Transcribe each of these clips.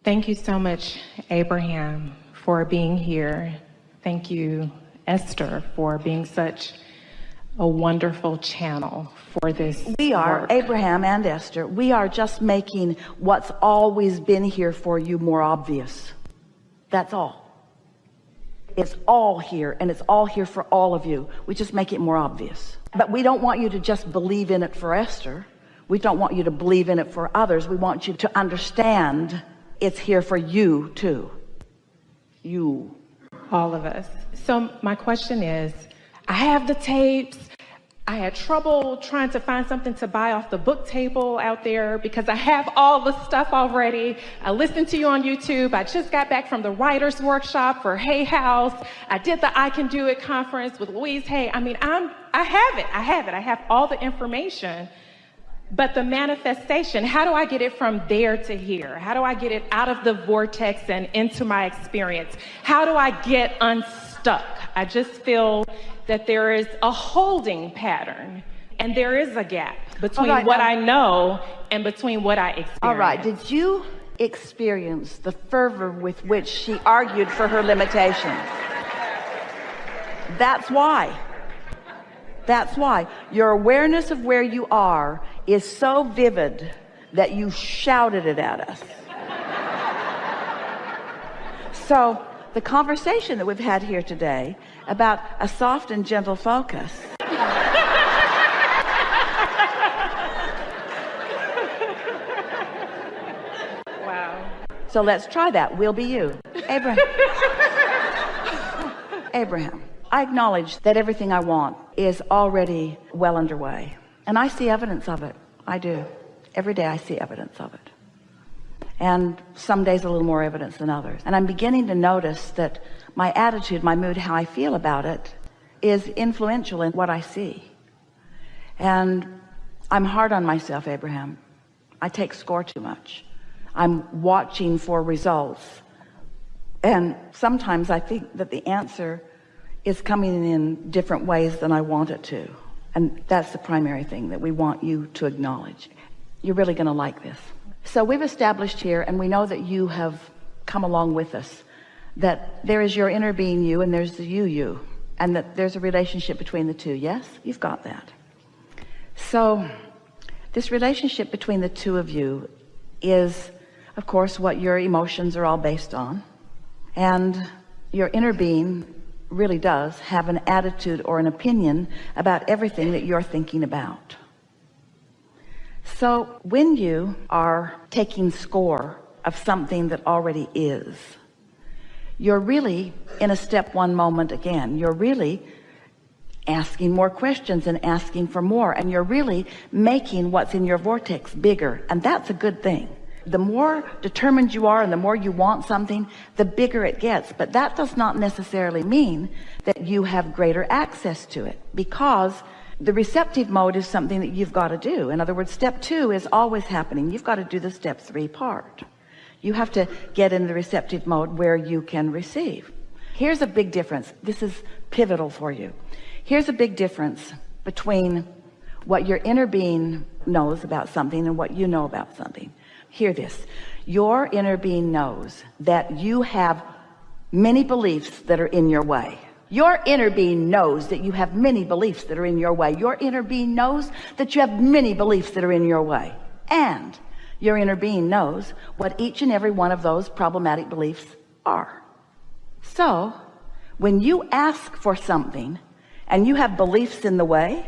Thank you so much, Abraham, for being here. Thank you, Esther, for being such a wonderful channel for this We are, work. Abraham and Esther, we are just making what's always been here for you more obvious. That's all. It's all here, and it's all here for all of you. We just make it more obvious. But we don't want you to just believe in it for Esther. We don't want you to believe in it for others. We want you to understand it's here for you too. You. All of us. So my question is, I have the tapes. I had trouble trying to find something to buy off the book table out there because I have all the stuff already. I listened to you on YouTube. I just got back from the writer's workshop for Hay House. I did the I Can Do It conference with Louise Hay. I mean, I have it. I have all the information. But the manifestation, how do I get it from there to here? How do I get it out of the vortex and into my experience? How do I get unstuck? I just feel that there is a holding pattern and there is a gap between what I know and between what I experience. All right. Did you experience the fervor with which she argued for her limitation? That's why. That's why your awareness of where you are is so vivid that you shouted it at us. So the conversation that we've had here today about a soft and gentle focus Wow. So let's try that. We'll be you. Abraham. Abraham, I acknowledge that everything I want is already well underway. And I see evidence of it. I do. Every day I see evidence of it. And some days a little more evidence than others. And I'm beginning to notice that my attitude, my mood, how I feel about it is influential in what I see. And I'm hard on myself, Abraham. I take score too much. I'm watching for results. And sometimes I think that the answer is coming in different ways than I want it to. And that's the primary thing that we want you to acknowledge. You're really going to like this. So we've established here, and we know that you have come along with us, that there is your inner being you and there's the you, and that there's a relationship between the two. Yes, you've got that. So this relationship between the two of you is, of course, what your emotions are all based on. And your inner being really does have an attitude or an opinion about everything that you're thinking about. So when you are taking score of something that already is, you're really in a step one moment again. You're really asking more questions and asking for more, and you're really making what's in your vortex bigger, and that's a good thing. The more determined you are and the more you want something, the bigger it gets. But that does not necessarily mean that you have greater access to it, because the receptive mode is something that you've got to do. In other words, step 2 is always happening. You've got to do the step 3 part. You have to get in the receptive mode where you can receive. Here's a big difference. This is pivotal for you. Here's a big difference between what your inner being knows about something and what you know about something. Hear this. Your inner being knows that you have many beliefs that are in your way. Your inner being knows that you have many beliefs that are in your way. Your inner being knows that you have many beliefs that are in your way. And your inner being knows what each and every one of those problematic beliefs are. So when you ask for something and you have beliefs in the way,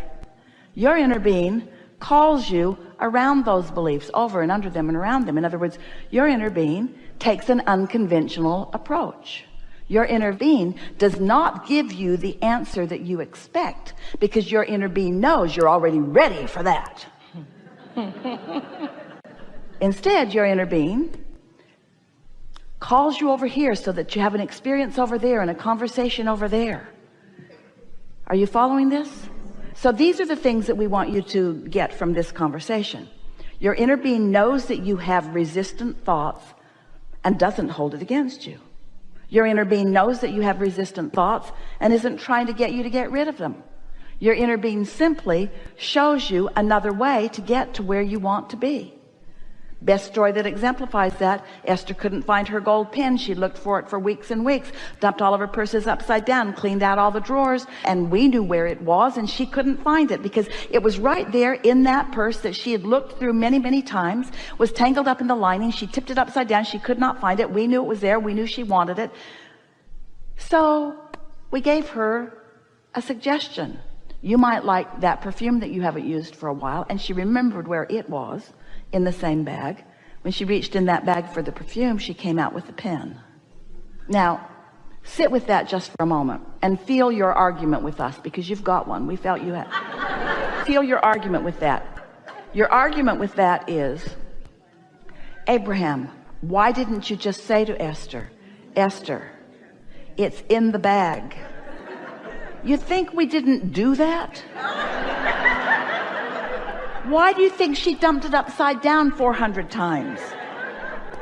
your inner being calls you around those beliefs, over and under them and around them. In other words, your inner being takes an unconventional approach. Your inner being does not give you the answer that you expect, because your inner being knows you're already ready for that. Instead, your inner being calls you over here so that you have an experience over there and a conversation over there. Are you following this? So these are the things that we want you to get from this conversation. Your inner being knows that you have resistant thoughts and doesn't hold it against you. Your inner being knows that you have resistant thoughts and isn't trying to get you to get rid of them. Your inner being simply shows you another way to get to where you want to be. Best story that exemplifies that, Esther couldn't find her gold pen. She looked for it for weeks and weeks, dumped all of her purses upside down, cleaned out all the drawers, and we knew where it was, and she couldn't find it because it was right there in that purse that she had looked through many, many times, was tangled up in the lining. She tipped it upside down. She could not find it. We knew it was there. We knew she wanted it. So we gave her a suggestion. You might like that perfume that you haven't used for a while. And she remembered where it was in the same bag. When she reached in that bag for the perfume, she came out with the pen. Now, sit with that just for a moment and feel your argument with us, because you've got one. We felt you had. Feel your argument with that. Your argument with that is, Abraham, why didn't you just say to Esther, Esther, it's in the bag? You think we didn't do that? Why do you think she dumped it upside down 400 times?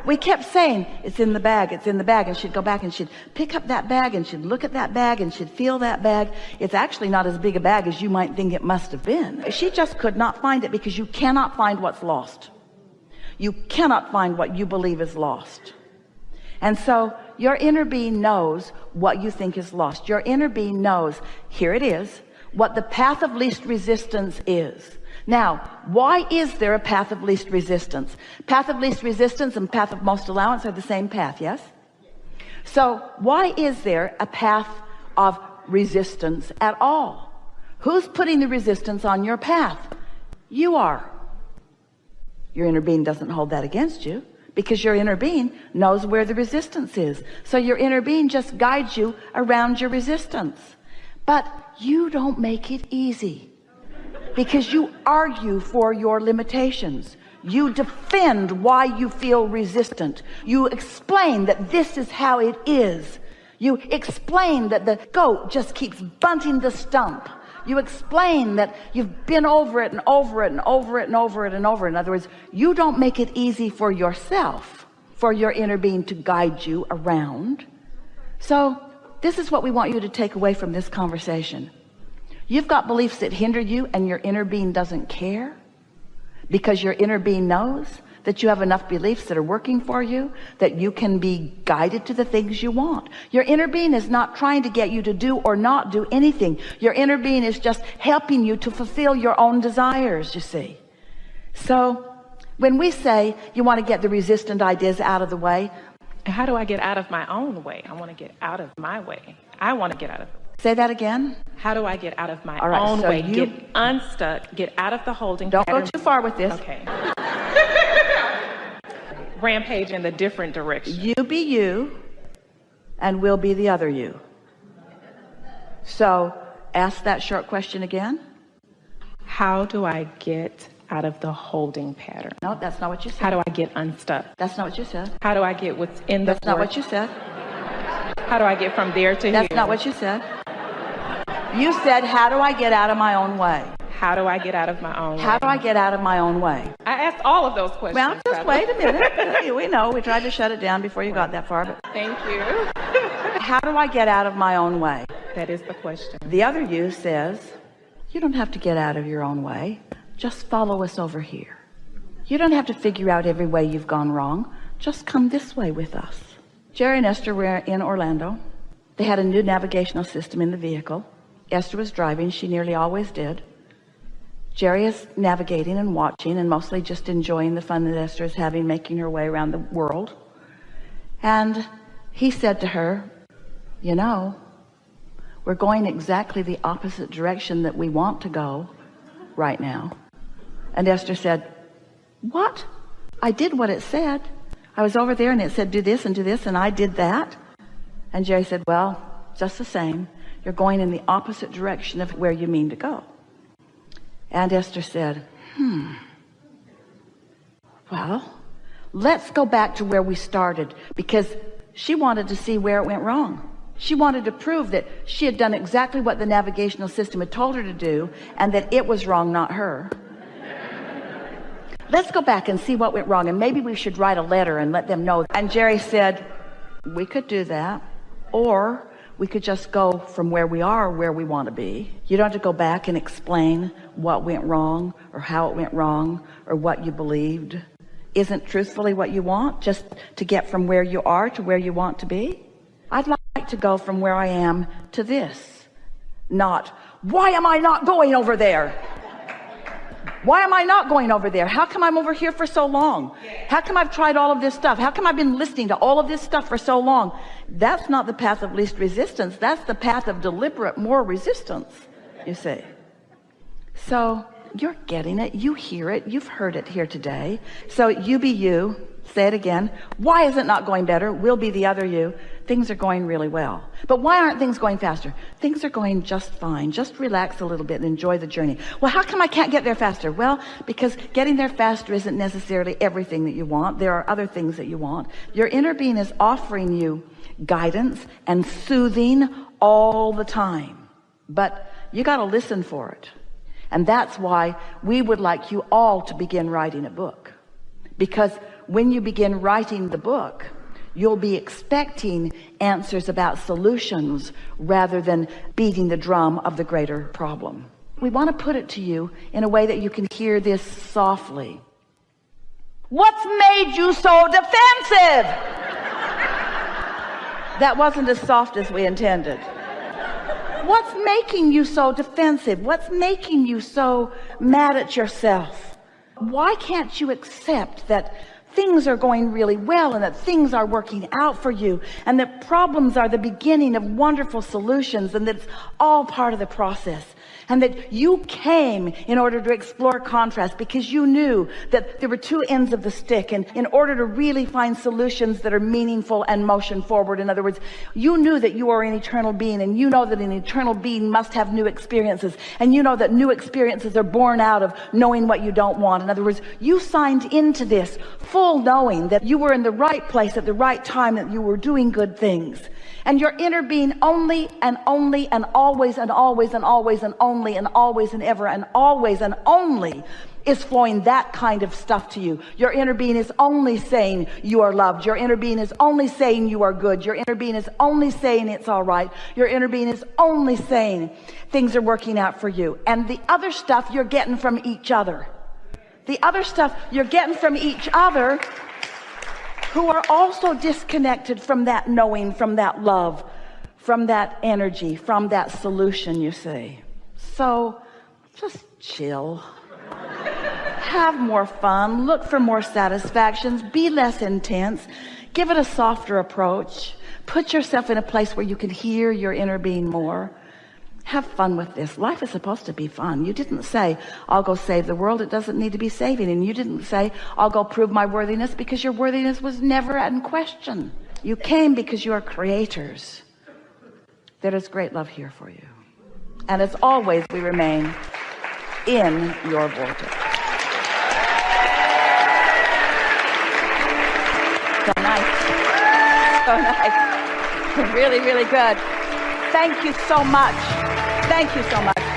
We kept saying, it's in the bag, it's in the bag. And she'd go back and she'd pick up that bag and she'd look at that bag and she'd feel that bag. It's actually not as big a bag as you might think it must have been. She just could not find it, because you cannot find what's lost. You cannot find what you believe is lost. And so your inner being knows what you think is lost. Your inner being knows, here it is, what the path of least resistance is. Now, why is there a path of least resistance? Path of least resistance and path of most allowance are the same path, yes? So why is there a path of resistance at all? Who's putting the resistance on your path? You are. Your inner being doesn't hold that against you, because your inner being knows where the resistance is. So your inner being just guides you around your resistance. But you don't make it easy, because you argue for your limitations. You defend why you feel resistant. You explain that this is how it is. You explain that the goat just keeps bunting the stump. You explain that you've been over it and over it and over it and over it and over it. In other words, you don't make it easy for yourself, for your inner being to guide you around. So this is what we want you to take away from this conversation. You've got beliefs that hinder you, and your inner being doesn't care, because your inner being knows that you have enough beliefs that are working for you, that you can be guided to the things you want. Your inner being is not trying to get you to do or not do anything. Your inner being is just helping you to fulfill your own desires, you see. So when we say you want to get the resistant ideas out of the way, How do I get out of my own way? I want to get out of my way. I want to get out of say that again. How do I get out of my All right, own so way? you- Get unstuck, get out of the holding Don't pattern. go too far with this. Okay. Rampage in the different direction. You be you, and we'll be the other you. So ask that short question again. How do I get out of the holding pattern? No, that's not what you said. How do I get unstuck? That's not what you said. How do I get what's in the That's not what you said. How do I get from there to That's here? not what you said. You said, how do I get out of my own way? How do I get out of my own How way? do I get out of my own way? I asked all of those questions. Well, just brother. wait a minute. We know. We tried to shut it down before you got that far. But Thank you. how do I get out of my own way? That is the question. The other you says, you don't have to get out of your own way. Just follow us over here. You don't have to figure out every way you've gone wrong. Just come this way with us. Jerry and Esther were in Orlando. They had a new navigational system in the vehicle. Esther was driving. She nearly always did. Jerry is navigating and watching and mostly just enjoying the fun that Esther is having, making her way around the world. And he said to her, you know, we're going exactly the opposite direction that we want to go right now. And Esther said, what? I did what it said. I was over there and it said do this and I did that. And Jerry said, well, just the same, you're going in the opposite direction of where you mean to go. And Esther said, well, let's go back to where we started, because she wanted to see where it went wrong. She wanted to prove that she had done exactly what the navigational system had told her to do, and that it was wrong, not her. Let's go back and see what went wrong, and maybe we should write a letter and let them know. And Jerry said, we could do that, or we could just go from where we are where we want to be. You don't have to go back and explain what went wrong or how it went wrong or what you believed. isn't truthfully what you want, just to get from where you are to where you want to be? I'd like to go from where I am to this, not, why am I not going over there? Why am I not going over there? How come I'm over here for so long? How come I've tried all of this stuff? How come I've been listening to all of this stuff for so long? That's not the path of least resistance. That's the path of deliberate more resistance, you see. So you're getting it. You hear it. You've heard it here today. So you be you. Say it again. Why is it not going better? We'll be the other you. Things are going really well. But why aren't things going faster? Things are going just fine. Just relax a little bit and enjoy the journey. Well, how come I can't get there faster? Well, because getting there faster isn't necessarily everything that you want. There are other things that you want. Your inner being is offering you guidance and soothing all the time. But you got to listen for it. And that's why we would like you all to begin writing a book. Because when you begin writing the book, you'll be expecting answers about solutions rather than beating the drum of the greater problem. We want to put it to you in a way that you can hear this softly. What's made you so defensive? That wasn't as soft as we intended. What's making you so defensive? What's making you so mad at yourself? Why can't you accept that things are going really well and that things are working out for you and that problems are the beginning of wonderful solutions and that it's all part of the process? And that you came in order to explore contrast because you knew that there were two ends of the stick, and in order to really find solutions that are meaningful and motion forward, in other words, you knew that you are an eternal being, and you know that an eternal being must have new experiences, and you know that new experiences are born out of knowing what you don't want. In other words, you signed into this full knowing that you were in the right place at the right time, that you were doing good things. And your inner being only and only and always and always and always and only and always and ever and always and only is flowing that kind of stuff to you. Your inner being is only saying you are loved. Your inner being is only saying you are good. Your inner being is only saying it's all right. Your inner being is only saying things are working out for you. And the other stuff you're getting from each other. The other stuff you're getting from each other, who are also disconnected from that knowing, from that love, from that energy, from that solution, you see. So just chill. Have more fun. Look for more satisfactions. Be less intense. Give it a softer approach. Put yourself in a place where you can hear your inner being more. Have fun with this. Life is supposed to be fun. You didn't say, I'll go save the world. It doesn't need to be saving. And you didn't say, I'll go prove my worthiness, because your worthiness was never in question. You came because you are creators. There is great love here for you. And as always, we remain in your vortex. So nice. So nice. Really, really good. Thank you so much. Thank you so much.